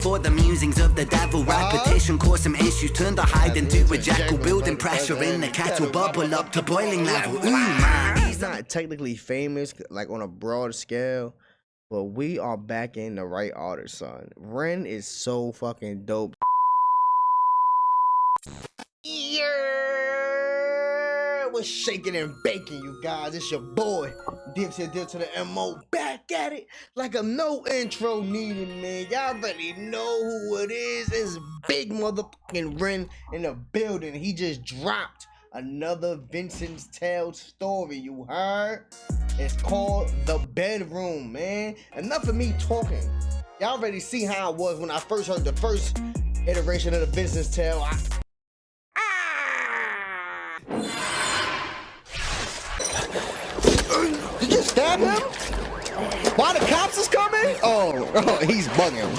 For the musings of the devil, repetition caused some issues. Turned the hide into a jackal, building pressure in the kettle, bubble up to boiling level. Man, he's not technically famous, like on a broad scale, but we are back in the right artist, son. REN is so fucking dope. Yeah, we're shaking and baking, you guys. It's your boy, Dips here, Dip to the MO, back at it like a no intro needed, man. Y'all already know who it is. It's big motherfucking REN in the building. He just dropped another Vincent's Tale story, you heard? It's called The Bedroom, man. Enough of me talking. Y'all already see how it was when I first heard the first iteration of the Vincent's Tale. Did you stab him? Why the cops is coming? Oh, he's bugging.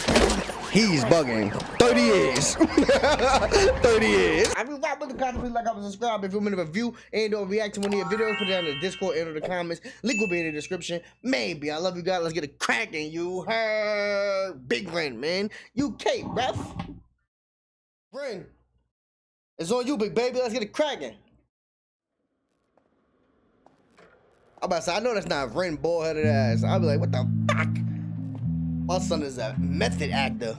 He's bugging. 30 years. 30 years. I mean, wrap with the content, please like, comment, subscribe. If you want to review and or react to one of your videos, put it down in the Discord and in the comments. Link will be in the description. Maybe. I love you guys. Let's get it cracking. You heard? Big REN, man. UK, ref. REN. It's on you, big baby. Let's get it cracking. I'm about to say, I know that's not REN bald-headed ass. I'll be like, what the fuck? My son is a method actor.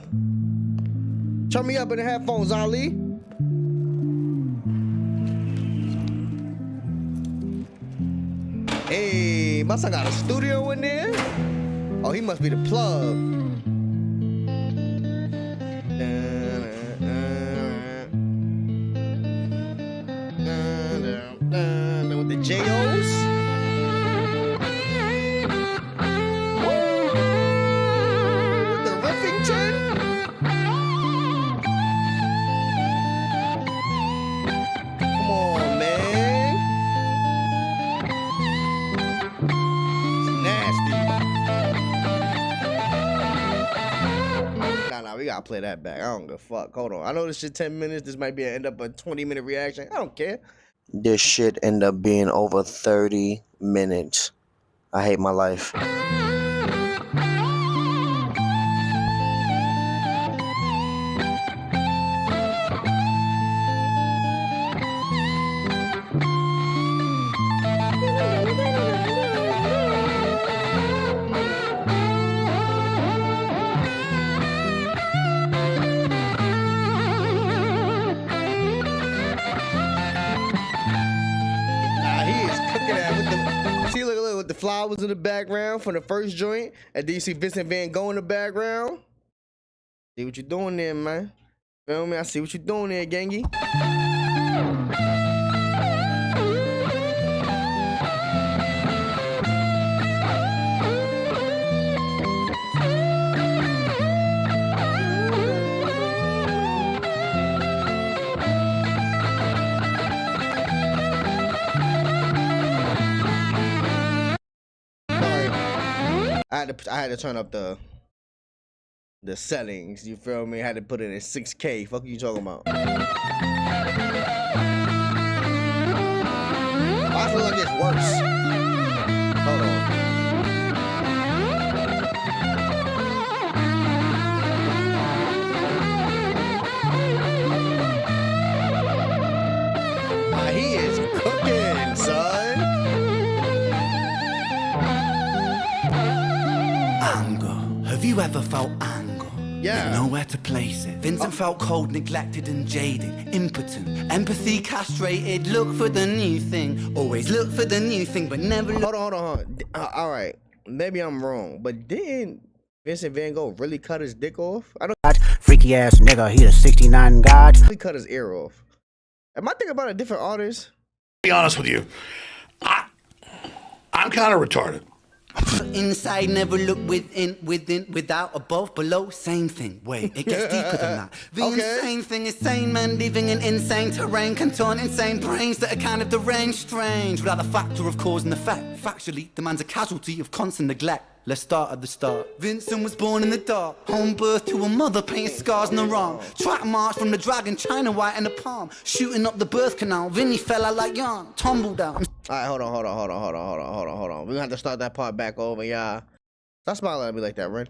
Turn me up in the headphones, Ali. Hey, my son got a studio in there? Oh, he must be the plug. With the J.O.s? We gotta play that back. I don't give a fuck. Hold on. I know this shit 10 minutes. This might be end up a 20-minute reaction. I don't care. This shit end up being over 30 minutes. I hate my life. See, look, with the flowers in the background from the first joint, and then you see Vincent Van Gogh in the background. See what you doing there, man. Feel me? I see what you doing there, gangy. I had to turn up the settings. You feel me? I had to put it in 6K. Fuck you talking about? Why I feel like it's worse. Hold on. He is cooking, son. Anger. Have you ever felt anger? Yeah. With nowhere to place it. Vincent felt cold, neglected and jaded, impotent, empathy castrated. Look for the new thing. Always look for the new thing, but never look. Hold on. All right. Maybe I'm wrong, but didn't Vincent Van Gogh really cut his dick off? I don't. Freaky ass nigga, he a 69 god. He cut his ear off. Am I thinking about a different artist? To be honest with you, I'm kind of retarded. Inside, never look within, without, above, below, same thing. Wait, it gets deeper than that. The insane thing is sane men living in insane terrain, contort insane brains that are kind of deranged, strange, without the factor of cause and effect. Factually, the man's a casualty of constant neglect. Let's start at the start. Vincent was born in the dark, home birth to a mother painted scars on her arm. Track march from the dragon, China white in the palm. Shooting up the birth canal, Vinny fell out like yarn, tumbled down. Alright, hold on. We're gonna have to start that part back over, y'all. Stop smiling at me like that, Ren.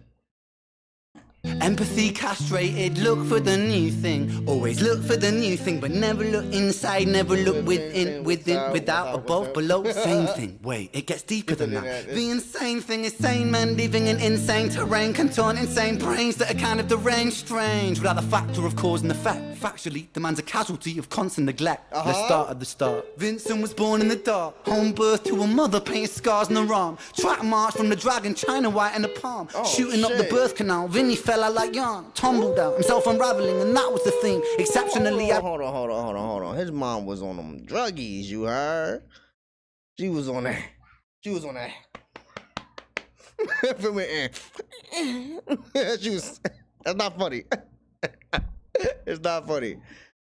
Empathy castrated, look for the new thing. Always look for the new thing, but never look inside, never look within, without, above, below. Same thing. Wait, it gets deeper than that. The insane thing is sane men living in insane terrain, contorting insane brains that are kind of deranged, strange, without the factor of cause and effect. Factually, the man's a casualty of constant neglect. Let's start at the start. Vincent was born in the dark, home birth to a mother painted scars on her arm. Track march from the dragon, China white in the palm. Shooting up the birth canal, Vinny fell out like yarn. Tumbled out, himself unraveling, and that was the thing. Exceptionally, hold on. His mom was on them druggies, you heard? She was on that. Feel me? She was. That's not funny. It's not funny.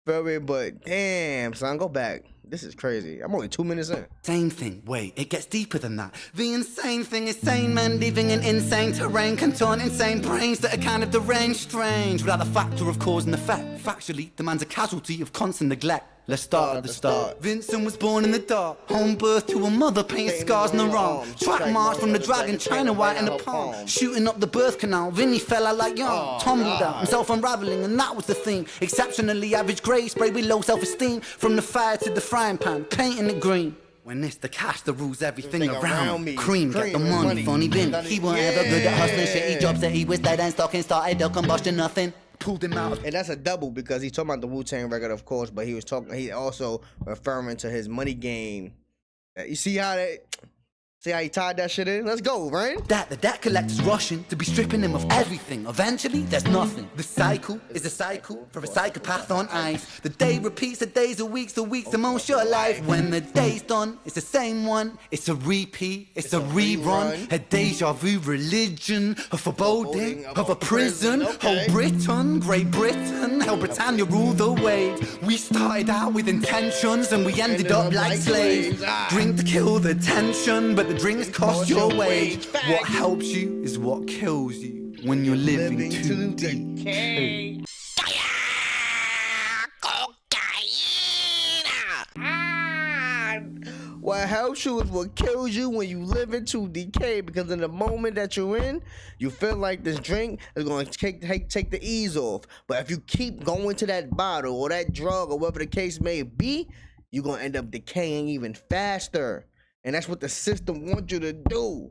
Feel me? But damn, son, go back. This is crazy. I'm only 2 minutes in. Same thing. Wait, it gets deeper than that. The insane thing is sane men living in insane terrain, contorting insane brains that are kind of deranged, strange, without the factor of cause and effect. Factually, the man's a casualty of constant neglect. Let's start at the start. Vincent was born in the dark, home birth to a mother painted scars on her arm. Track march from the dragon, China white in the palm. Shooting up the birth canal, Vinny fell out like yarn. Tumbled out, himself unraveling, and that was the thing. Exceptionally average grade, spray with low self-esteem. From the fire to the frying pan, painting it green. When it's the cash that rules everything around me. Cream, get the money, funny Vin. He wasn't ever good at hustling, shitty jobs that he was dead and stocking, started the combustion, nothing. Pulled him out. And that's a double because he's talking about the Wu-Tang record, of course, but he also referring to his money game. You see how he tied that shit in? Let's go, right? The debt collector's rushing to be stripping him of everything. Eventually, there's nothing. The cycle is a cycle for a psychopath on ice. The day repeats, the days are weeks, the weeks are most your life. When the day's done, it's the same one. It's a repeat, it's a rerun. A deja vu religion, a foreboding of a prison. Whole Britain, Great Britain, how Britannia ruled the waves. We started out with intentions and we ended up like slaves. Drink to kill the tension, but the drinks cost your wage. What helps you is what kills you when you're living too deep. What helps you is what kills you when you live into decay, because in the moment that you're in, you feel like this drink is going to take the ease off. But if you keep going to that bottle or that drug or whatever the case may be, you're going to end up decaying even faster. And that's what the system wants you to do.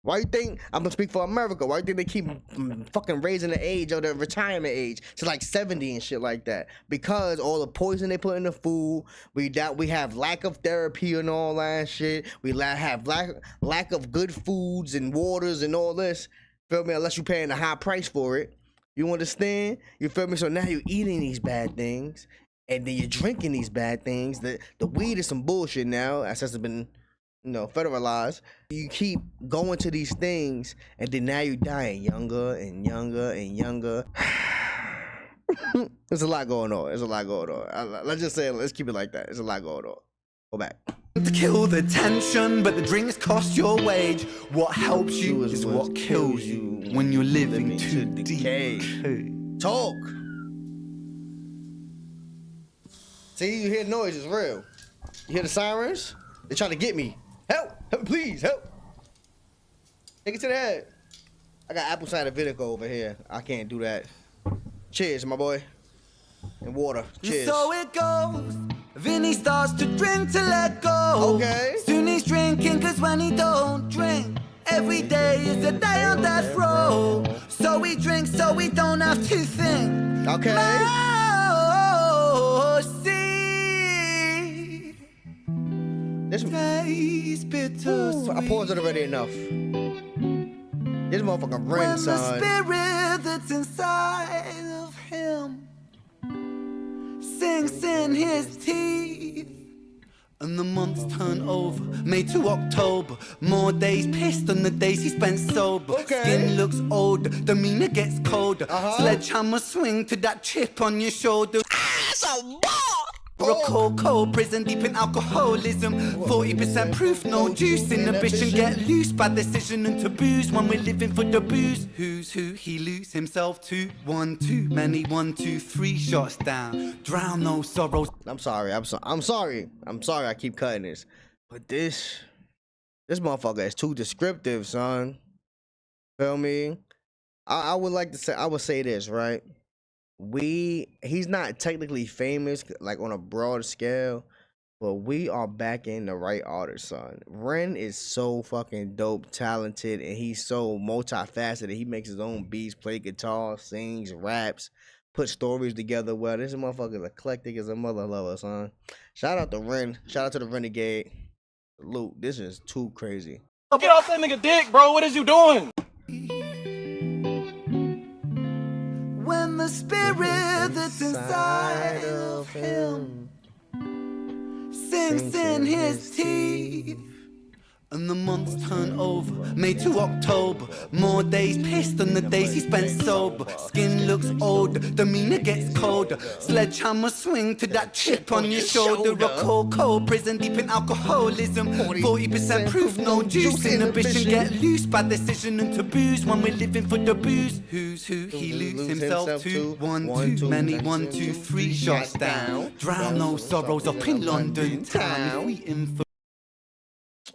Why you think, I'm gonna speak for America, why you think they keep fucking raising the age of the retirement age to like 70 and shit like that? Because all the poison they put in the food, we have lack of therapy and all that shit. We have lack of good foods and waters and all this. Feel me? Unless you're paying a high price for it. You understand? You feel me? So now you're eating these bad things, and then you're drinking these bad things. The weed is some bullshit now, as has been federalized. You keep going to these things, and then now you're dying younger and younger and younger. There's a lot going on. Let's just say, let's keep it like that. There's a lot going on. Go back. To kill the tension, but the drinks cost your wage. What helps you is what kills you when you're living too deep. Talk. See, you hear noise, it's real. You hear the sirens? They're trying to get me. Help! Help, please, help! Take it to the head. I got apple cider vinegar over here. I can't do that. Cheers, my boy. And water. Cheers. So it goes. Vinny starts to drink to let go. Okay. Soon he's drinking, cause when he don't drink, every day is a day on death row. So he drinks so he don't have to think. Okay. This taste bitter sweet. I paused it already enough. This motherfucker REN, son. The spirit that's inside of him sinks in his teeth, and the months turn over, May to October. More days pissed than the days he spent sober. Okay. Skin looks older, demeanor gets colder. Sledgehammer swing to that chip on your shoulder. That's a ball! Cold prison deep in alcoholism. 40% proof, no juice. Inhibition get loose by decision and taboos. When we're living for the booze, who's who he lose himself to? One too many, 1, 2, 3 shots down. Drown those sorrows. I'm sorry. I keep cutting this, but this motherfucker is too descriptive, son. Feel me? I would like to say, I would say this, right? He's not technically famous like on a broad scale, but we are backing the right artist, son. Ren is so fucking dope, talented, and he's so multifaceted. He makes his own beats, play guitar, sings, raps, put stories together. Well, this motherfucker is eclectic as a mother lover, son. Shout out to Ren. Shout out to the Renegade. Luke, this is too crazy. Get off that nigga dick, bro. What is you doing? When the spirit that's inside of him sinks in his teeth, and the months turn over, May to October. More days pissed than the days he spent sober. Skin looks older, demeanor gets colder. Sledgehammer swing to that chip on your shoulder. A cold prison deep in alcoholism. 40% proof, no juice. Inhibition get loose by decision and taboos. When we're living for the booze, who's who? He lose himself to. One too many, 1, 2, 3 shots down. Drown those sorrows up in London town. If we in for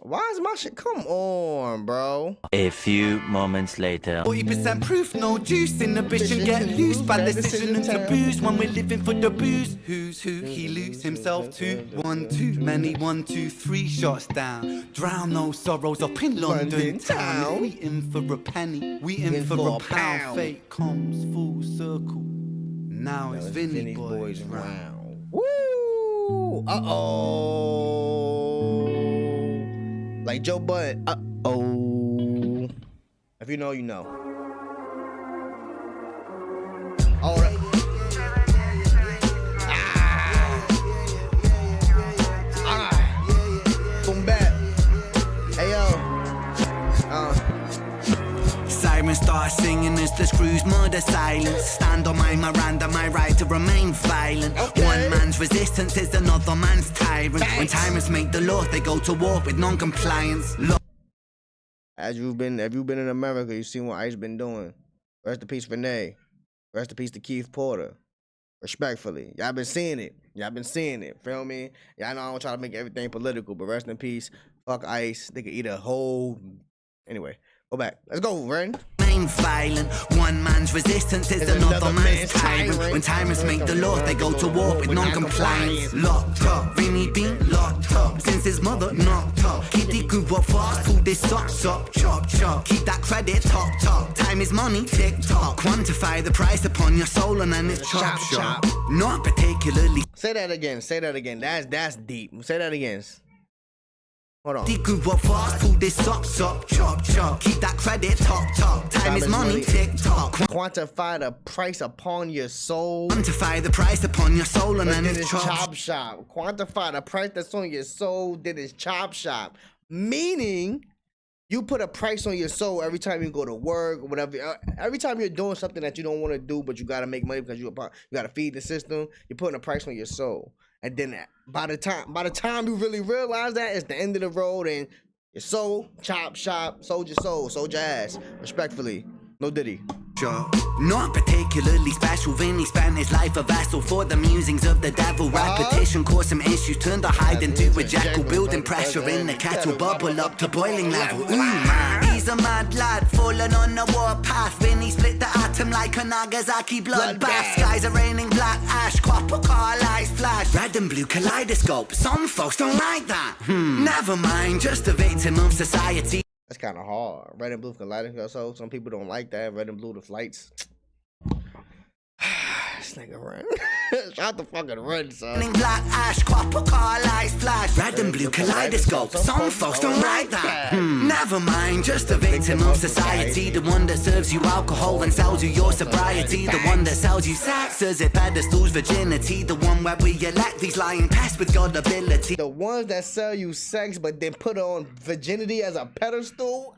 Why is my shit? Come on, bro. A few moments later. 40% proof, no juice. Inhibition get loose by decision and taboos. When we're living for the booze, who's who? He lose himself to. One too many, 1, 2, 3 shots down. Drown those sorrows up in London town. If we in for a penny, we in for a pound. Fate comes full circle. Now it's Vinny boys round. Woo! Like Joe Budden. If you know, you know. All right. Boom back. Hey yo. Siren starts singing as the screws murder silence. Stand on my Miranda, my right to remain violent. Okay. One man's resistance is another man's tyrant. When tyrants make the law, they go to war with non-compliance. If you've been in America, you've seen what ICE been doing. Rest in peace, Renee. Rest in peace to Keith Porter. Respectfully, y'all been seeing it. Feel me? Y'all know I don't try to make everything political, but rest in peace. Fuck ICE. They could eat a whole. Anyway, go back. Let's go, Ren. Violent. One man's resistance is another man's tyrant. When tyrants make the law, they go to war with non-compliance. Locked up, Vinny been locked up since his mother knocked up. Kitty grew up fast, pulled his socks up, chop. Keep that credit top. Time is money, tick tock. Quantify the price upon your soul and then it's chop. Not particularly. Say that again. That's deep. Say that again. Hold on. He grew up fast, pulled his socks up, chop. Keep that credit top. Time is money, tick tock. Quantify the price upon your soul. Quantify the price upon your soul and then it's chop shop. Quantify the price that's on your soul, then it's chop shop. Meaning, you put a price on your soul every time you go to work or whatever. Every time you're doing something that you don't want to do, but you gotta make money because you gotta feed the system. You're putting a price on your soul. And then by the time you really realize that, it's the end of the road and your soul, chop shop, sold your soul, sold your ass. Respectfully, no Diddy. Not particularly special, Vinny spent his life a vessel for the musings of the devil. Repetition caused some issues, turned a hide into a jackal. Building pressure in the kettle, bubble up to boiling level. Man, he's a mad lad, falling on the warpath. Vinny split the atom like a Nagasaki bloodbath. Skies are raining black ash, copper car lights flash. Red and blue kaleidoscope, some folks don't like that. Never mind, just a victim of society. That's kind of hard. Red and blue kaleidoscope. So some people don't like that. Red and blue the flights. This nigga Ren. Shout the fucking Ren, son. Black ash, copper car lights flash. Red and blue kaleidoscope. Some folks don't like that. Never mind, just a victim of society. The one that serves you alcohol and sells you your sobriety. The one that sells you sex as it pedestals virginity. The one where we elect these lying pests with God ability. The ones that sell you sex but then put on virginity as a pedestal.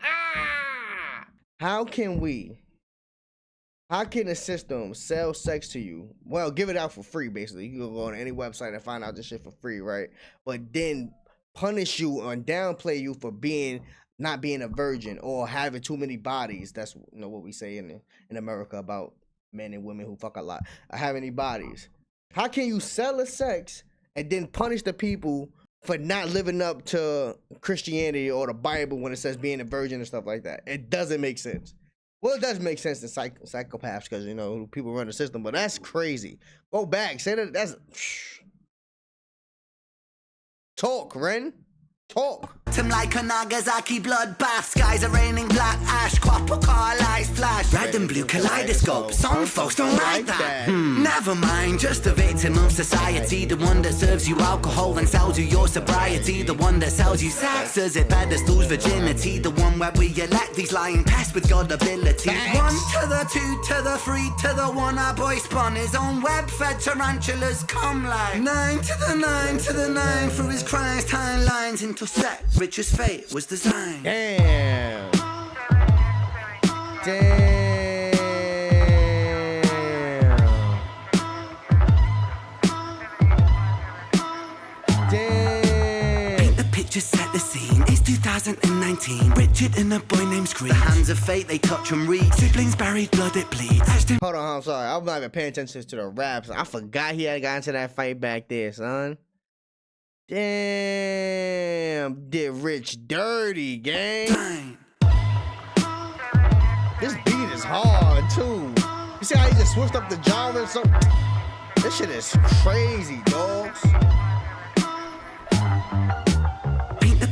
How can the system sell sex to you? Well, give it out for free, basically. You can go on any website and find out this shit for free, right? But then punish you or downplay you for not being a virgin or having too many bodies. That's what we say in America about men and women who fuck a lot. Having any bodies. How can you sell a sex and then punish the people for not living up to Christianity or the Bible when it says being a virgin and stuff like that? It doesn't make sense. Well, it does make sense to psychopaths because, you know, people run the system, but that's crazy. Go back. Say that. That's... Talk, Ren. Talk. Him like a Nagasaki bloodbath. Skies are raining black ash. Copper car lights flash. Red and blue kaleidoscope. Some folks don't like that. Never mind, just a victim of society. The one that serves you alcohol and sells you your sobriety. The one that sells you sex as it pedestals virginity. The one where we elect these lying pests with God ability. 1 to the 2 to the 3 to the 1. Our boy spun his own web-fed tarantulas come like 9 to the 9 to the 9 through his crimes timelines into set. Rich's fate was designed. Damn. Damn. Damn. Paint the picture, set the scene. It's 2019. Richard and a boy named Screech. The hands of fate, they touch and read. Siblings buried, blood it bleeds. Hold on, I'm sorry. I'm not even paying attention to the raps. I forgot he had got into that fight back there, son. Damn, did Rich dirty, gang. This beat is hard, too. You see how he just switched up the genre? So this shit is crazy, dogs.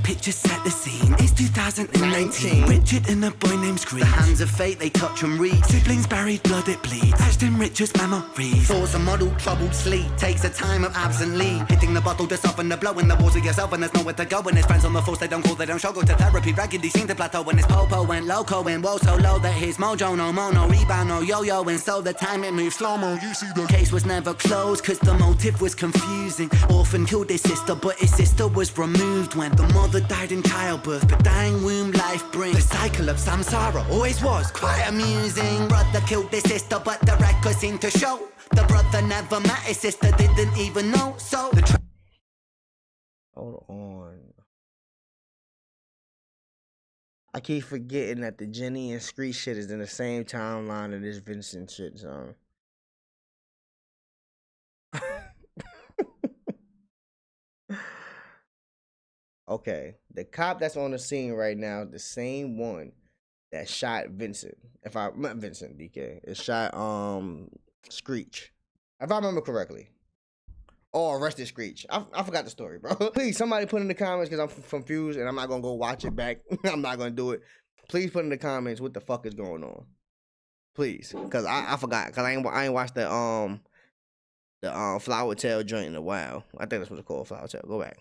Picture set the scene. It's 2019. Richard and a boy named Screech. The hands of fate, they touch and read. Siblings buried, blood it bleeds. Etched in Richard's memories. Thoughts a model, troubled sleep. Takes a time of absently. Hitting the bottle to soften the blow in the walls of yourself, and there's nowhere to go. And his friends on the force, they don't call, they don't show. Go to therapy regularly, seem to plateau. When his popo went loco and woe so low that his mojo no mono rebound no yo-yo. And so the time it moved slow-mo. You see the case was never closed, cause the motive was confusing. Orphan killed his sister, but his sister was removed when the mother died in childbirth, but dying womb life brings. The cycle of samsara always was quite amusing. Brother killed his sister, but the record seemed to show the brother never met his sister, didn't even know. So the hold on. I keep forgetting that the Jenny and Screech shit is in the same timeline of this Vincent shit, son. Okay, the cop that's on the scene right now, the same one that shot Vincent. If I not Vincent, DK, it shot Screech. If I remember correctly. Or arrested Screech. I forgot the story, bro. Please, somebody put in the comments because I'm confused and I'm not gonna go watch it back. I'm not gonna do it. Please put in the comments what the fuck is going on. Please, cause I forgot, cause I ain't watched the Flower Tail joint in a while. I think that's what it's called, Flower Tail. Go back.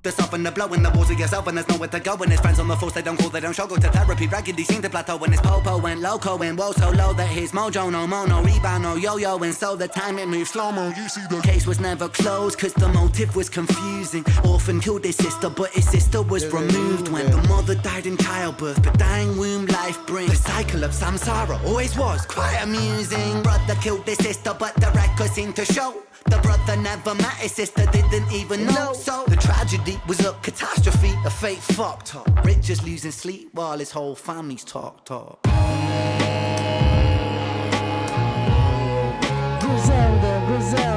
The soften the blow in the walls of yourself, and there's nowhere to go. And his friends on the force, they don't call, they don't show. Go to therapy regularly, seem to plateau. When his popo went loco and woe so low that his mojo no mono rebound no yo-yo. And so the time it moved slow-mo. You see the case was never closed, cause the motive was confusing. Orphan killed his sister, but his sister was removed when the mother died in childbirth, but dying womb life brings. The cycle of samsara always was quite amusing. Brother killed his sister, but the record seemed to show the brother never met his sister, didn't even know. So the tragedy was a catastrophe, a fate fucked up. Rich just losing sleep while his whole family's talked up. Griselda,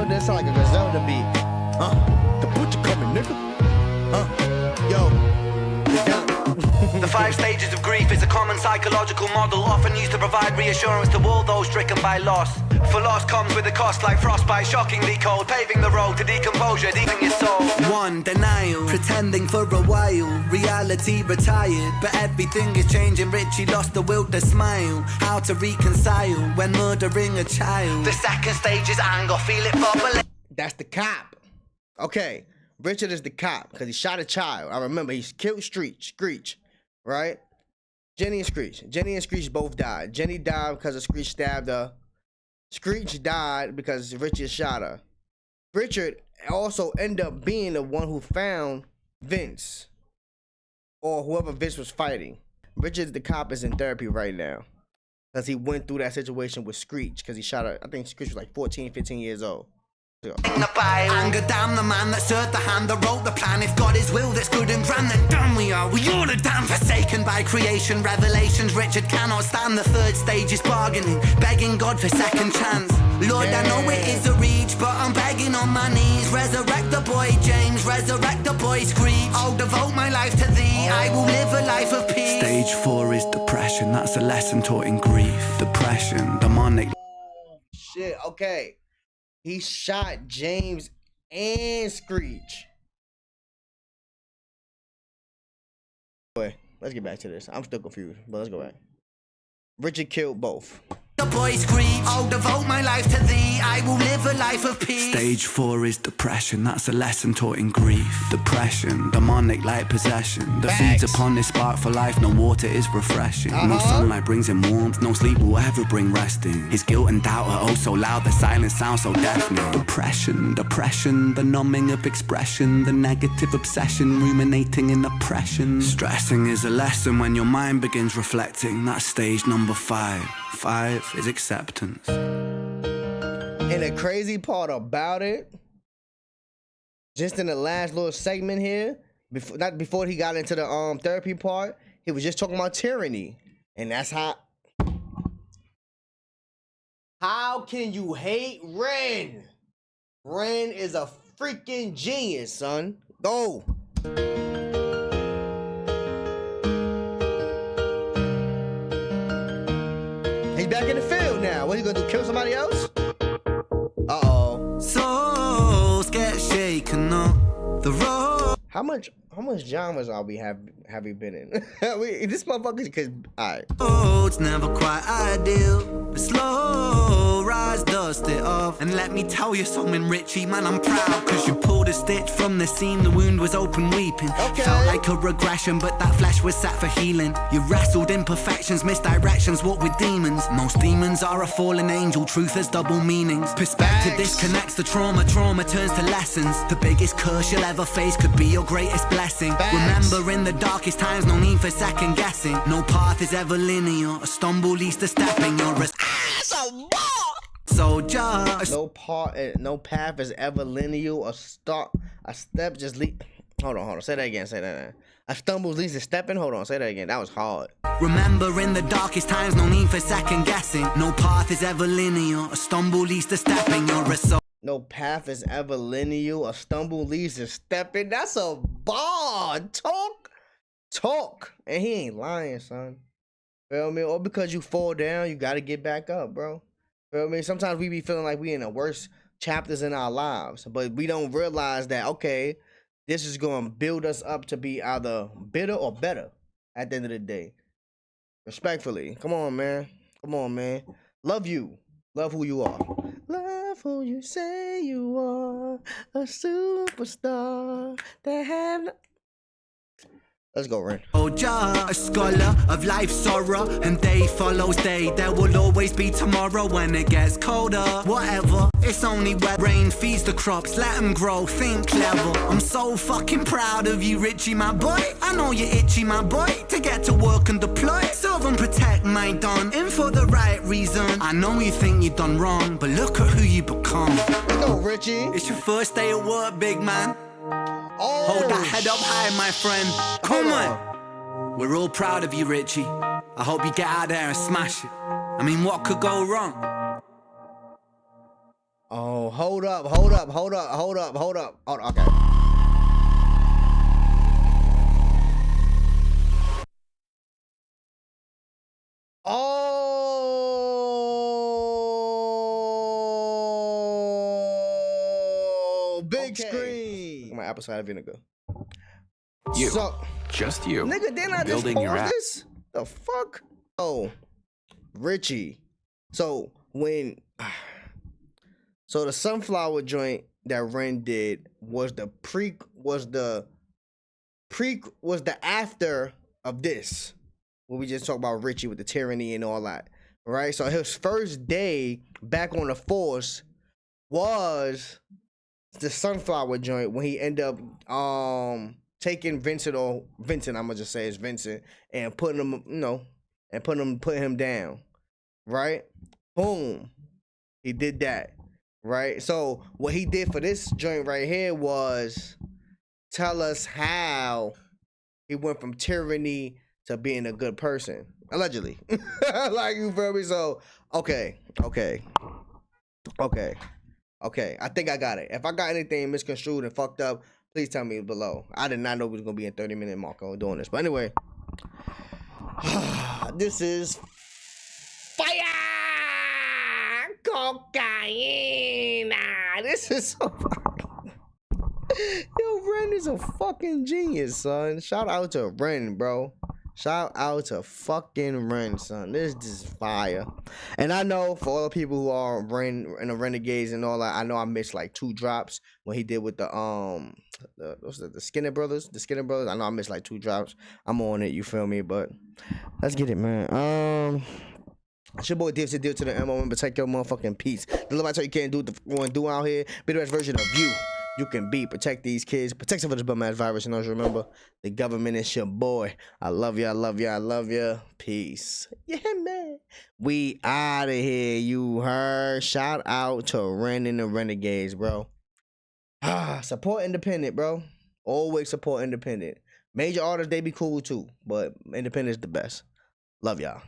that sound like a Griselda beat. The butcher coming, nigga. Yo. The 5 stages of grief is a common psychological model, often used to provide reassurance to all those stricken by loss. For loss comes with a cost like frostbite, shockingly cold, paving the road to decomposure, deepening your soul. 1. Denial, pretending for a while, reality retired, but everything is changing. Richie lost the will to smile, how to reconcile when murdering a child. The 2nd stage is anger, feel it bubbling. That's the cop. Okay, Richard is the cop because he shot a child. I remember he killed Screech, right? Jenny and Screech both died. Jenny died because Screech stabbed her. Screech died because Richard shot her. Richard also ended up being the one who found Vince, or whoever Vince was fighting. Richard, the cop, is in therapy right now because he went through that situation with Screech because he shot her. I think Screech was like 14, 15 years old. Anger, damn the man that served the hand that wrote the plan. If God is will that's good and grand, then damn we are. We all are damn forsaken by creation. Revelations Richard cannot stand. The 3rd stage is bargaining, begging God for second chance. Lord, I know it is a reach, but I'm begging on my knees. Resurrect the boy James, resurrect the boy boy screech, I'll devote my life to thee. I will live a life of peace. Stage 4 is depression, that's a lesson taught in grief. Depression, demonic. Shit, okay. He shot James and Screech. Wait, let's get back to this. I'm still confused, but let's go back. Richard killed both. The boy screech, I'll devote my life to thee. I will live a life of peace. Stage 4 is depression, that's a lesson taught in grief. Depression, demonic like possession. The feeds upon this spark for life, no water is refreshing. No sunlight brings him warmth, no sleep will ever bring resting. His guilt and doubt are oh so loud, the silence sounds so deafening. Depression, depression, the numbing of expression. The negative obsession, ruminating in oppression. Stressing is a lesson when your mind begins reflecting. That's stage number 5. 5 is acceptance. And the crazy part about it, just in the last little segment here, before he got into the therapy part, he was just talking about tyranny. And that's how can you hate Ren? Ren is a freaking genius, son. Go. He's back in the field now. What are you gonna do? Kill somebody else? Uh-oh. Souls get shaken up the road. How much genres are we have we been in? This motherfucker could alright. Oh, it's never quite ideal, but slow rise, dust it off. And let me tell you something, Richie, man, I'm proud. Cause you pulled a stitch from the seam, the wound was open weeping. Okay. Felt like a regression, but that flesh was set for healing. You wrestled imperfections, misdirections, what with demons. Most demons are a fallen angel, truth has double meanings. Perspective disconnects the trauma, trauma turns to lessons. The biggest curse you'll ever face could be your greatest blessing. Remember, in the darkest times, no need for second guessing. No path is ever linear, a stumble leads to stepping. You're a soldier. No path is ever linear. A step just lead. Hold on. Say that again. A stumble leads to stepping. Hold on. Say that again. That was hard. Remember, in the darkest times, no need for second guessing. No path is ever linear, a stumble leads to stepping. You're a soldier. No path is ever linear. A stumble leads to stepping. That's a bar. Talk. And he ain't lying, son. Feel me? Or because you fall down, you gotta get back up, bro. Feel me? Sometimes we be feeling like we in the worst chapters in our lives, but we don't realize that, okay, this is gonna build us up to be either bitter or better at the end of the day. Respectfully. Come on, man. Love you. Love who you are. Love who you say you are. A superstar that have no... Let's go, Ren. A scholar of life's sorrow, and day follows day. There will always be tomorrow when it gets colder. Whatever, it's only where rain feeds the crops. Let them grow, think clever. I'm so fucking proud of you, Richie, my boy. I know you're itchy, my boy, to get to work and deploy. Serve and protect my don, in for the right reason. I know you think you've done wrong, but look at who you become. Let's go, Richie. It's your first day at work, big man. Oh, hold that head up high, my friend. Come on. We're all proud of you, Richie. I hope you get out there and smash it. I mean, what could go wrong? Oh, hold up. Okay. Oh, big screen. My apple cider vinegar. You. So, just you. nigga, didn't I just building your pause app. this? The fuck? Oh, Richie. So when, so the sunflower joint that Ren did was the after of this. When we just talked about Richie with the tyranny and all that, right? So his first day back on the force was the sunflower joint when he ended up taking Vincent, I'm gonna just say it's Vincent, and putting him, putting him down, right? Boom, he did that, right? So what he did for this joint right here was tell us how he went from tyranny to being a good person, allegedly. Like, you feel me? So okay. I think I got it. If I got anything misconstrued and fucked up, Please tell me below. I did not know we was gonna be in 30-minute mark on doing this. But anyway, this is fire cocaine. This is so fucking. Yo, Ren is a fucking genius, son. Shout out to Ren, bro. Shout out to fucking Ren, son. This is fire. And I know for all the people who are Ren and the Renegades and all that, I know I missed like 2 drops when he did with the Skinner Brothers. The Skinner Brothers. I know I missed like 2 drops. I'm on it, you feel me? But let's get it, man. It's your boy Vincent, deal to the MO, and protect your motherfucking peace. The love I tell you can't do what the one do out here. Be the best version of you can be. Protect these kids. Protect them from this bum ass virus. And always remember, the government is your boy. I love you. I love you. I love you. Peace. Yeah, man. We out of here. You heard. Shout out to Ren and the Renegades, bro. Support independent, bro. Always support independent. Major artists, they be cool too, but independent is the best. Love y'all.